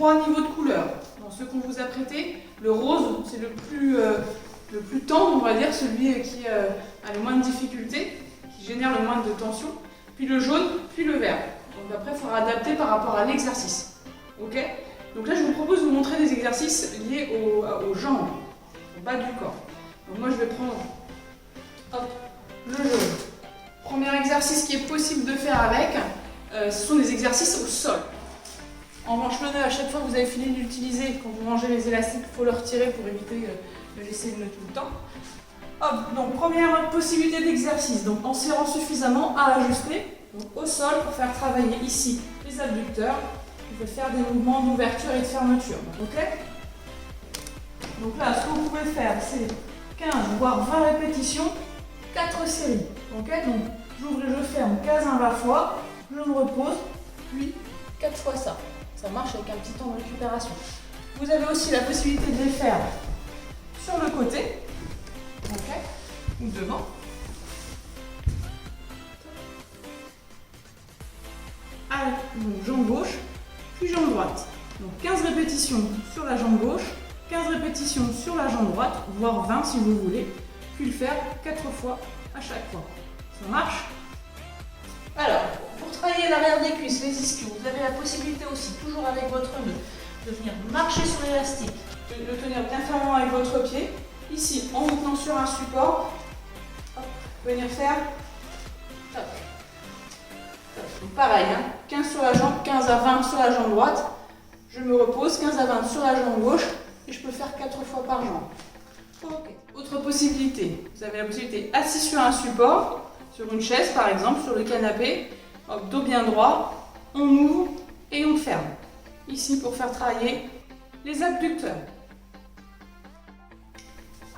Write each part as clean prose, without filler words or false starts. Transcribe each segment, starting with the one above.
3 niveaux de couleurs. Dans ceux qu'on vous a prêtés, le rose, c'est le plus tendre, on va dire, celui qui a le moins de difficultés, qui génère le moins de tension. Puis le jaune, puis le vert. Donc après, il faudra adapter par rapport à l'exercice. Ok? Donc là, je vous propose de vous montrer des exercices liés aux jambes, au bas du corps. Donc moi, je vais prendre le jaune. Premier exercice qui est possible de faire avec, ce sont des exercices au sol. En revanche, le nœud, à chaque fois que vous avez fini de l'utiliser, quand vous rangez les élastiques, il faut le retirer pour éviter de laisser le nœud tout le temps. Hop, donc première possibilité d'exercice, donc en serrant suffisamment à ajuster, donc au sol pour faire travailler ici les abducteurs. Vous pouvez faire des mouvements d'ouverture et de fermeture. Ok? Donc là, ce que vous pouvez faire, c'est 15 voire 20 répétitions, 4 séries. Ok? Donc j'ouvre et je ferme 15-20 fois, je me repose, puis 4 fois ça. Ça marche avec un petit temps de récupération. Vous avez aussi la possibilité de les faire sur le côté, ok, ou devant. Donc jambe gauche, puis jambe droite. Donc 15 répétitions sur la jambe gauche, 15 répétitions sur la jambe droite, voire 20 si vous voulez, puis le faire 4 fois à chaque fois. Ça marche? Alors, pour travailler l'arrière des cuisses, les ischios, vous avez la possibilité aussi, toujours avec votre nœud, de venir marcher sur l'élastique, de le tenir bien fermement avec votre pied, ici en vous tenant sur un support, hop, venir faire, hop. Donc pareil, hein, 15 sur la jambe, 15 à 20 sur la jambe droite, je me repose, 15 à 20 sur la jambe gauche, et je peux faire 4 fois par jambe. Ok. Autre possibilité, vous avez la possibilité assis sur un support, sur une chaise par exemple, sur le canapé, hop, dos bien droit, on ouvre et on ferme. Ici pour faire travailler les abducteurs.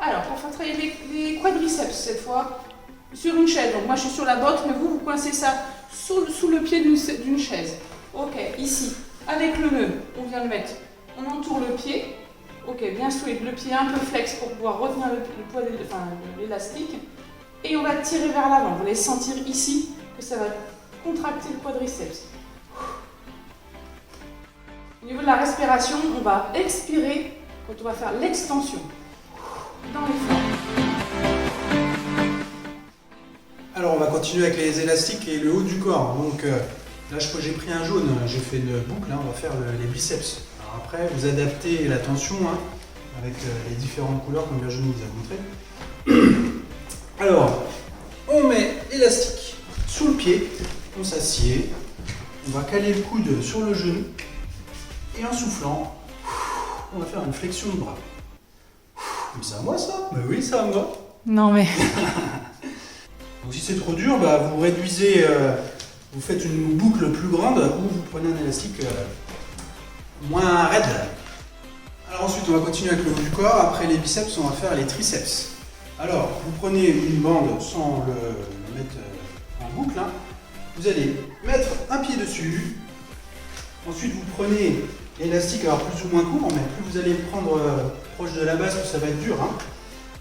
Alors pour faire travailler les quadriceps cette fois, sur une chaise, donc moi je suis sur la botte, mais vous coincez ça sous le pied d'une chaise. Ok, ici, avec le nœud, on vient le mettre, on entoure le pied, ok, bien solide, le pied un peu flex pour pouvoir retenir le poids de l'élastique. Et on va tirer vers l'avant. Vous allez sentir ici que ça va contracter le quadriceps. Au niveau de la respiration, on va expirer quand on va faire l'extension dans les flancs. Alors on va continuer avec les élastiques et le haut du corps. Donc là j'ai pris un jaune, j'ai fait une boucle, hein, on va faire les biceps. Alors après vous adaptez la tension hein, avec les différentes couleurs comme Virginie nous a montré. Alors, on met l'élastique sous le pied, on s'assied, on va caler le coude sur le genou et en soufflant, on va faire une flexion de bras. C'est à moi ça? Bah oui, c'est à moi. Non mais... Donc si c'est trop dur, bah, vous réduisez, vous faites une boucle plus grande ou vous prenez un élastique moins raide. Alors ensuite, on va continuer avec le haut du corps. Après les biceps, on va faire les triceps. Alors, vous prenez une bande sans le mettre en boucle, hein. Vous allez mettre un pied dessus, ensuite vous prenez l'élastique, alors plus ou moins court, mais plus vous allez le prendre proche de la base, plus ça va être dur, hein.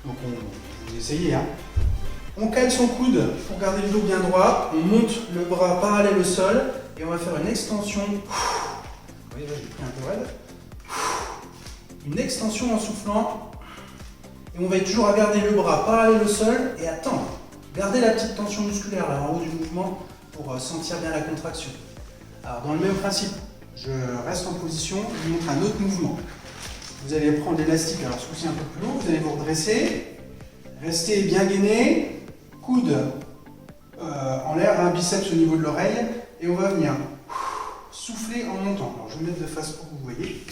Donc vous essayez. Hein. On cale son coude pour garder le dos bien droit, on monte le bras parallèle au sol, et on va faire une extension. Vous voyez là j'ai pris un peu raide. Une extension en soufflant. Et on va toujours à garder le bras parallèle au sol et attendre. Gardez la petite tension musculaire là en haut du mouvement pour sentir bien la contraction. Alors dans le même principe, je reste en position, je vous montre un autre mouvement. Vous allez prendre l'élastique, alors ce coup-ci un peu plus haut, vous allez vous redresser, restez bien gainé, coude en l'air, un biceps au niveau de l'oreille, et on va venir souffler en montant. Alors je vais me mettre de face pour que vous voyez.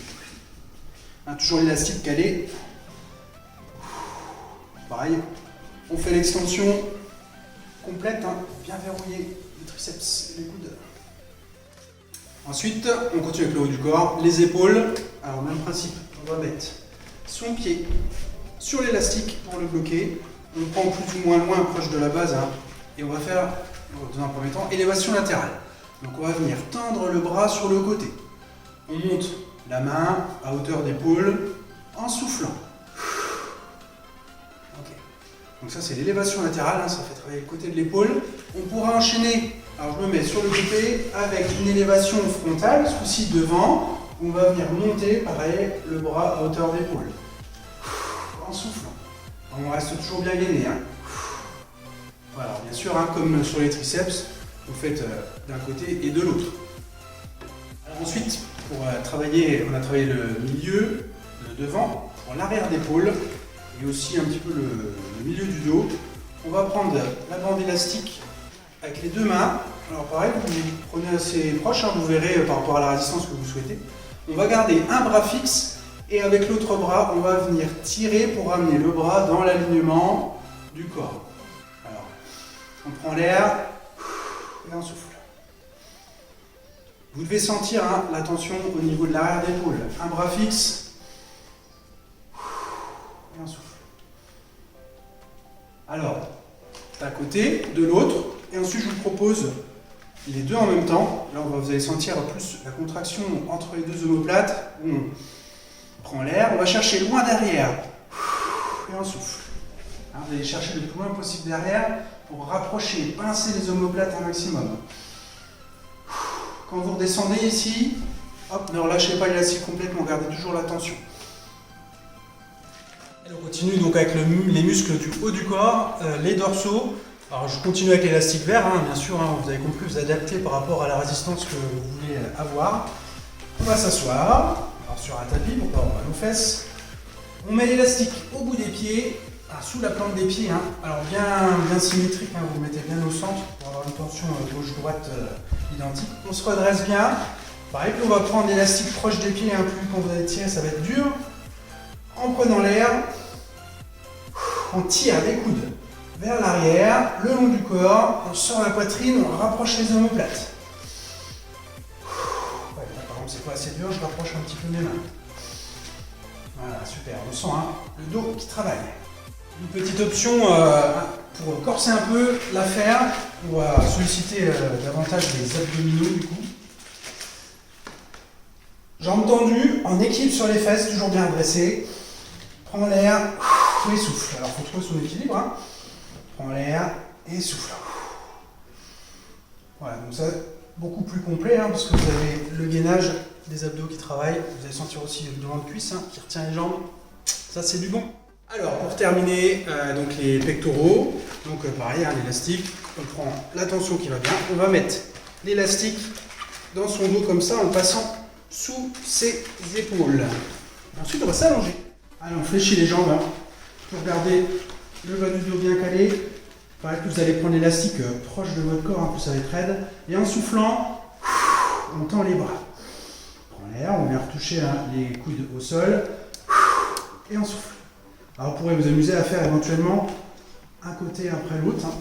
Toujours l'élastique calé. Pareil, on fait l'extension complète, hein, bien verrouiller le triceps et les coudes. Ensuite, on continue avec le haut du corps, les épaules. Alors, même principe, on va mettre son pied sur l'élastique pour le bloquer. On prend plus ou moins loin, proche de la base, hein, et on va faire, dans un premier temps, élévation latérale. Donc, on va venir tendre le bras sur le côté. On monte la main à hauteur d'épaule en soufflant. Donc ça c'est l'élévation latérale, hein, ça fait travailler le côté de l'épaule. On pourra enchaîner, alors je me mets sur le côté avec une élévation frontale, ce coup-ci devant, on va venir monter, pareil, le bras à hauteur d'épaule. En soufflant. On reste toujours bien gainé. Hein. Voilà, bien sûr, hein, comme sur les triceps, vous faites d'un côté et de l'autre. Alors ensuite, pour travailler, on a travaillé le milieu, le devant, pour l'arrière d'épaule et aussi un petit peu le milieu du dos. On va prendre la bande élastique avec les deux mains. Alors pareil, vous prenez assez proche, hein, vous verrez par rapport à la résistance que vous souhaitez. On va garder un bras fixe et avec l'autre bras, on va venir tirer pour ramener le bras dans l'alignement du corps. Alors, on prend l'air et on souffle. Vous devez sentir hein, la tension au niveau de l'arrière d'épaule. Un bras fixe et on souffle. Alors, d'un côté, de l'autre, et ensuite je vous propose les deux en même temps. Là, vous allez sentir plus la contraction entre les deux omoplates. On prend l'air, on va chercher loin derrière et on souffle. Hein, vous allez chercher le plus loin possible derrière pour rapprocher, pincer les omoplates un maximum. Quand vous redescendez ici, hop, ne relâchez pas l'élastique complètement, gardez toujours la tension. Et on continue donc avec les muscles du haut du corps, les dorsaux. Alors je continue avec l'élastique vert, hein, bien sûr, hein, vous avez compris, vous adaptez par rapport à la résistance que vous voulez avoir. On va s'asseoir sur un tapis pour pas avoir mal aux fesses. On met l'élastique au bout des pieds, sous la plante des pieds. Hein. Alors bien symétrique, hein, vous le mettez bien au centre pour avoir une tension gauche-droite identique. On se redresse bien. Pareil, puis on va prendre l'élastique proche des pieds, hein, plus quand vous allez tirer, ça va être dur. En prenant l'air, on tire les coudes vers l'arrière, le long du corps, on sort la poitrine, on rapproche les omoplates. Ouais, là, par exemple, c'est pas assez dur, je rapproche un petit peu mes mains. Voilà, super, on sent hein, le dos qui travaille. Une petite option pour corser un peu l'affaire, on va solliciter davantage les abdominaux du coup. Jambes tendues, en équilibre sur les fesses, toujours bien adressées. Prends l'air et souffle. Alors, il faut trouver son équilibre. Hein. Prends l'air et souffle. Voilà, donc ça, beaucoup plus complet, hein, parce que vous avez le gainage des abdos qui travaillent. Vous allez sentir aussi le devant de cuisse hein, qui retient les jambes. Ça, c'est du bon. Alors, pour terminer, donc les pectoraux. Donc, pareil, hein, l'élastique. On prend la tension qui va bien. On va mettre l'élastique dans son dos comme ça en passant sous ses épaules. Ensuite, on va s'allonger. Allez, on fléchit les jambes hein, pour garder le bas du dos bien calé. Pareil que vous allez prendre l'élastique proche de votre corps, hein, plus ça va être raide. Et en soufflant, on tend les bras. On prend l'air, on vient retoucher hein, les coudes au sol. Et on souffle. Alors, vous pourrez vous amuser à faire éventuellement un côté après l'autre. Hein.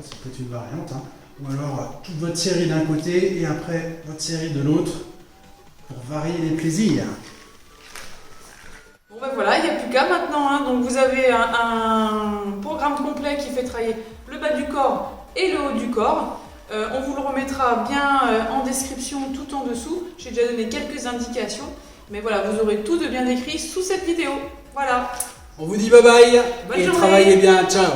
Ça peut être une variante. Hein. Ou alors toute votre série d'un côté et après votre série de l'autre. Pour varier les plaisirs. Bon ben voilà, il n'y a plus qu'à maintenant. Hein. Donc vous avez un programme complet qui fait travailler le bas du corps et le haut du corps. On vous le remettra bien en description tout en dessous. J'ai déjà donné quelques indications. Mais voilà, vous aurez tout de bien écrit sous cette vidéo. Voilà. On vous dit bye bye. Bonne et journée. travaillez bien. Ciao.